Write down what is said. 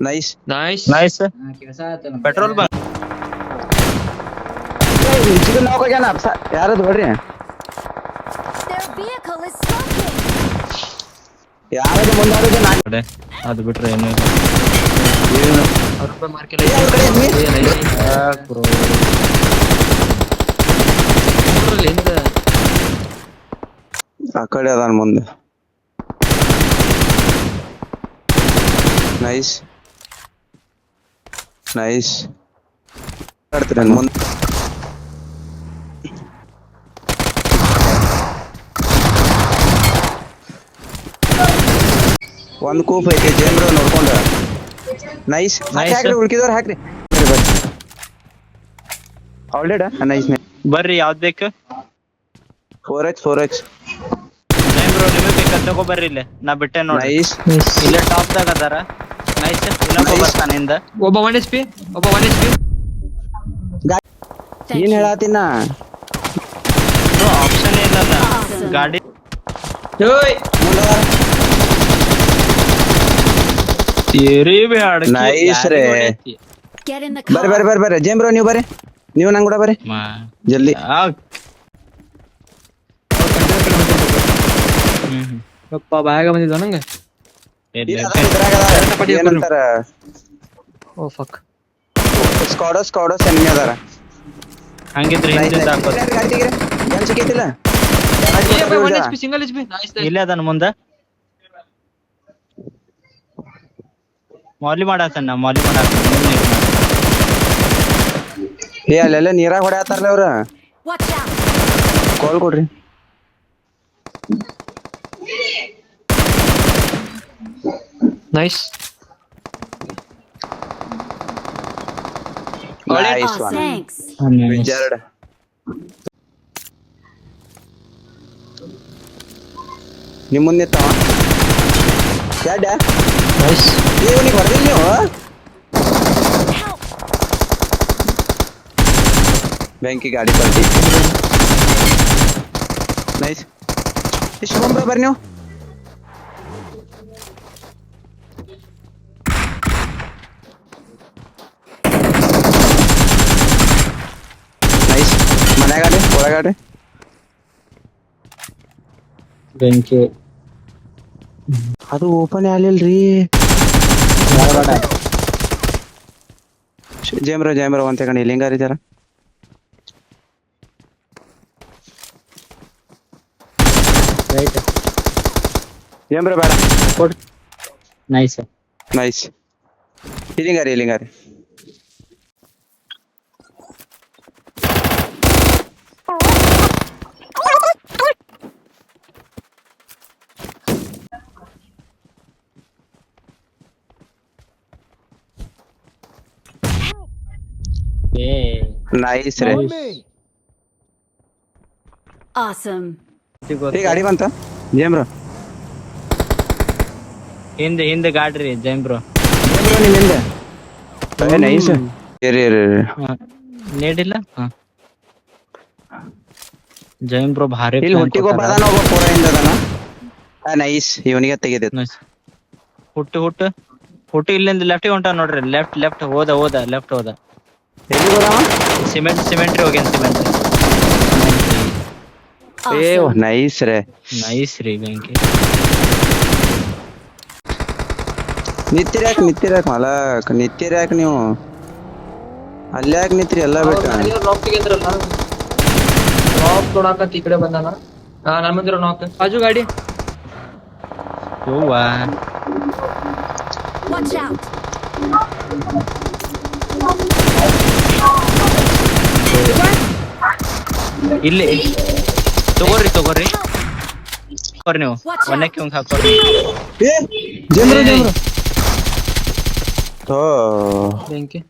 Nice nice petrol bunk ಯಾರದು ಹೊಡ್ರಿ Their vehicle is smoking. ಯಾರದು ಮುಂದಾಡೋದು ನಾನು ಕಡೆ ಅದು ಬಿಟ್ರೆ ಏನು ಆ ಕಡೆ ಅದಾನ ಮುಂದೆ ನೈಸ್ ನೈಸ್ ಆಡ್ತೀರ ಮುಂದೆ ಒಂದ್ ಕೂಪ್ ಐತಿ ಜೇಮ್ರ ನೋಡ್ಕೊಂಡ ನೈಸ್ ಹಾಕ್ರಿ ಉಳ್ಕಿದವ್ರು ಹಾಕ್ರಿ ಆಲ್ರೆಡ ನೈಸ್ ಬರ್ರಿ ಯಾವ್ದ್ ಬೇಕು 4H ಬ್ರೋ ನಿಮಗೆ ಬೇಕಾ ತಗೋ ಬರ್ರಿ ಇಲ್ಲೇ ನಾ ಬಿಟ್ಟೆ ನೋಡಿ ನೈಸ್ ಇಲ್ಲೇ ಟಾಪ್ ದಾಗ ಅದಾರ ನೈಸ್ ಇನ್ನೊಬ್ಬ ಬರ್ತಾನೆ ಇಂದ ಒಬ್ಬ 1 HP ಏನ್ ಹೇಳಾತಿನ ಬ್ರೋ ಆಪ್ಷನ್ ಇಲ್ಲಲ್ಲ ಗಾಡಿ ತೇರಿ ಬ್ಯಾಡ ನೈಸ್ ರೇ Get in the car. ಬರ್ರಿ ಜೇಮ್ರೋ ನೀವು ಬರ್ರಿ ನೀವು ನಂಗ್ ಕೂಡ ಬರ್ರಿ ಜಲ್ದಿ ಬ್ಯಾಗ ಬಂದಿದ್ದ ನಂಗೆ ಏನಂತಾರ ಓ ಫಕ್ ಸ್ಕಾಡೋಸ್ ಎನ್ಮಿ ಅದಾರ ಹಂಗಿದ್ರೆ ಹಿಂದಿಂದ ಹಾಕೋದು ಗನ್ ಸಿಕ್ಕೈತಿಲ್ಲ 1 HP ಸಿಂಗಲ್ HP ನೈಸ್ ಇಲ್ಲೇ ಅದನ್ನ ಮುಂದ ಮಾಲಿ ಮಾಡಾತನ ಏ ಅಲ್ಲೆಲ್ಲ ನೀರಾಗ ಹೊಡ್ಯಾತಾರಲ್ಲ ಅವ್ರ Watch out. ಕಾಲ್ ಕೊಡ್ರಿ nice nice Oh, one thanks. Wizard ನಿಮ್ ಮುಂದೆ ನಿಂತಾವ ಯಾಡ ನೈಸ್ ಇವನಿಗೆ ಹೊಡೆದಿಲ್ಲ ನೀವು Help. ಬ್ಯಾಂಕಿ ಗಾಡಿ ಕಳ್ಸಿ ನೈಸ್ ಎಷ್ಟು ಬಂಬ್ರ ಬರ್ರಿ ನೀವು ನೈಸ್ ಮನೆಗಾಡಿ ಒಳಗಾಡಿ ಬೆಂಕಿ ಅದು ಓಪನ್ ಆಗ್ಲಿಲ್ರಿ ಜೇಮ್ರೋ ಅಂತ ಕಣಿ ಲಿಂಗಾರಿ ಜರ ರೈಟ್ ಜೇಮ್ರೋ ಬೇಡ ಕೊಡ್ ನೈಸ್ ನೈಸ್ ಇಲಿಂಗಾರಿ ಏ ನೈಸ್ ರೇ Awesome. ಈ ಗಾಡಿ ಬಂತ ಜೇಮ್ರೋ ಹಿಂದೆ ಗಾಡ್ರಿ ಜೈಮ್ ಬ್ರೋ ನಿಮ್ ಹಿಂದೆ ನೈಸ್ ಇರಿ ನೀಡಿಲ್ಲ ಜೈಮ್ ಬ್ರೋ ಭಾರಿ ಇಲ್ಲಿ ಹುಟ್ಟಿಗೆ ಒಬ್ಬ ಅದಾನ ಒಬ್ಬ ಪೂರ ಹಿಂದೆ ಅದಾನ ನೈಸ್ ಇವನಿಗೆ ತೆಗೆದಿತ್ತು ಹುಟ್ಟು ಇಲ್ಲಿಂದ ಲೆಫ್ಟ್ ಹೊಂಟ ನೋಡ್ರಿ ಲೆಫ್ಟ್ ಹೋದ ಎಲ್ಲಿ ಹೋದವ ಸಿಮೆಂಟ್ರಿ ಹೋಗ್ಯಾನ ಸಿಮೆಂಟ್ರಿ ಏ Awesome. ನೈಸ್ ರೇ ನೈಸ್ ರೀ ಬೆಂಕಿ ನಿತ್ತಿರ್ಯಾಕ ಮಾಲಕ್ ನಿತ್ತಿರ್ಯಾಕ ನೀವು ಅಲ್ಯಾಕ ನಿತ್ರಿ ಎಲ್ಲ ಬಿಟ್ಟು ನಾಕ್ ತೆಗೆದ್ರಲ್ಲ ನಾಕ್ ತೊಡಾಕ ಈ ಕಡೆ ಬಂದಾನ ನನ್ ಮುಂದಿರೋ ನಾಕ್ ಬಾಜು ಗಾಡಿ ಯವ್ವಾ Watch out. ಇಲ್ಲಿ ತಗೋರಿ ನೀವು ಒನ್ನಕ್ಕೆ ಹಿಂಗ್ ಹಾಕೋರಿ ಜೇಮ್ರೋ ಬೆಂಕಿ